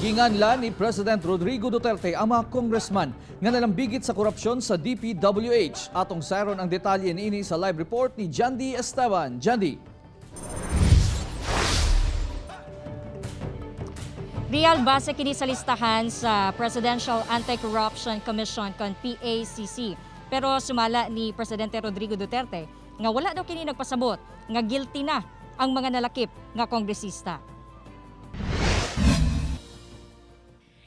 Ginganlan ni President Rodrigo Duterte ang mga congressman nga nalambigit sa korupsyon sa DPWH. Atong sayron ang detalye niini sa live report ni Jandy Esteban. Jandy. Real base kini sa listahan sa Presidential Anti-Corruption Commission kon PACC. Pero sumala ni Presidente Rodrigo Duterte nga wala daw kini nagpasabot nga guilty na ang mga nalakip nga kongresista.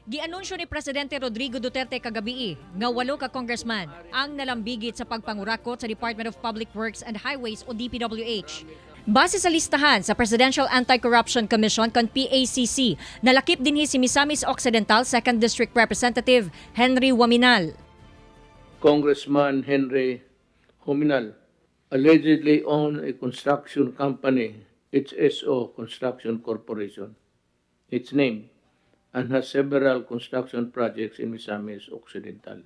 Gianunsyo ni Presidente Rodrigo Duterte kagabi nga 8 ka congressman ang nalambigit sa pagpangurakot sa Department of Public Works and Highways o DPWH. Base sa listahan sa Presidential Anti-Corruption Commission kon PACC, nalakip dinhi si Misamis Occidental 2nd District Representative Henry Waminal. Congressman Henry Waminal allegedly owned a construction company, HSO Construction Corporation, its name, and has several construction projects in Misamis Occidental.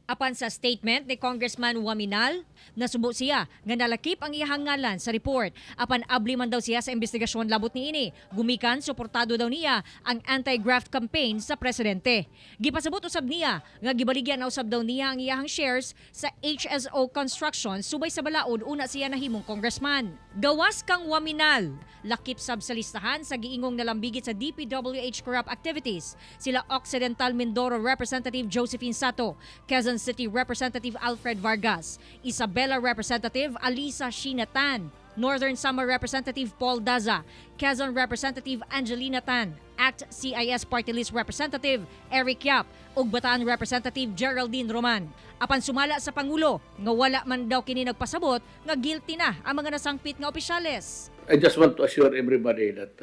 Apan sa statement ni Congressman Waminal, nasubo siya nga nalakip ang iyang ngalan sa report. Apan abli man daw siya sa investigasyon labot niini. Gumikan suportado daw niya ang anti-graft campaign sa presidente. Gipasabot usab niya nga gibaligyan na usab daw niya ang iyang shares sa HSO Construction subay sa balaod una siya nahimong congressman. Gawas kang Waminal, lakip sab sa listahan sa giingong nalambigit sa DPWH corrupt activities sila Occidental Mindoro Representative Josephine Sato, Quezon City Representative Alfred Vargas, Isabela Representative Alisa Shinatan, Northern Samar Representative Paul Daza, Quezon Representative Angelina Tan, ACT CIS Party List Representative Eric Yap, ug Bataan Representative Geraldine Roman. Apan sumala sa Pangulo nga wala man daw kini nagpasabot nga guilty na ang mga nasangpit nga opisyales. I just want to assure everybody that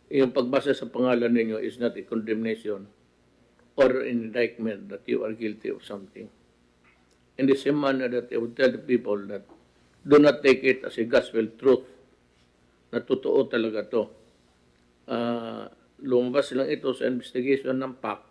yung pagbasa sa pangalan ninyo is not a condemnation or an indictment that you are guilty of something. In the same manner that I would tell the people that do not take it as a gospel truth na totoo talaga to. Lumabas lang ito sa investigation ng PAC.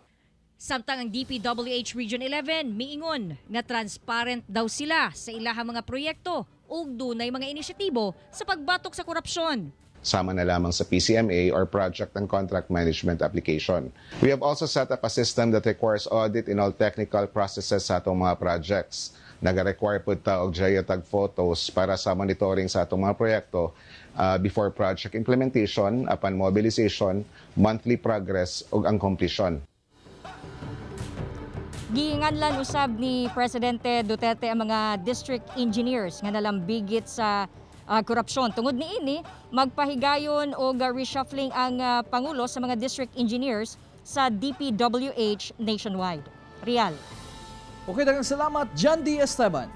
Samtang ang DPWH Region 11 miingon nga transparent daw sila sa ilahang mga proyekto ug dunay mga inisyatibo sa pagbatok sa korupsyon. Sama na lamang sa PCMA or Project and Contract Management Application. We have also set up a system that requires audit in all technical processes sa atong mga projects. Nag-require po ta og geotag photos para sa monitoring sa atong mga proyekto before project implementation, upon mobilization, monthly progress ug ang completion. Giinganlan usab ni Presidente Duterte ang mga district engineers nga nalambigit sa korupsyon. Tungod niini, magpahigayon o reshuffling ang Pangulo sa mga district engineers sa DPWH nationwide. Real. Okay, daghang salamat, Jandy Esteban.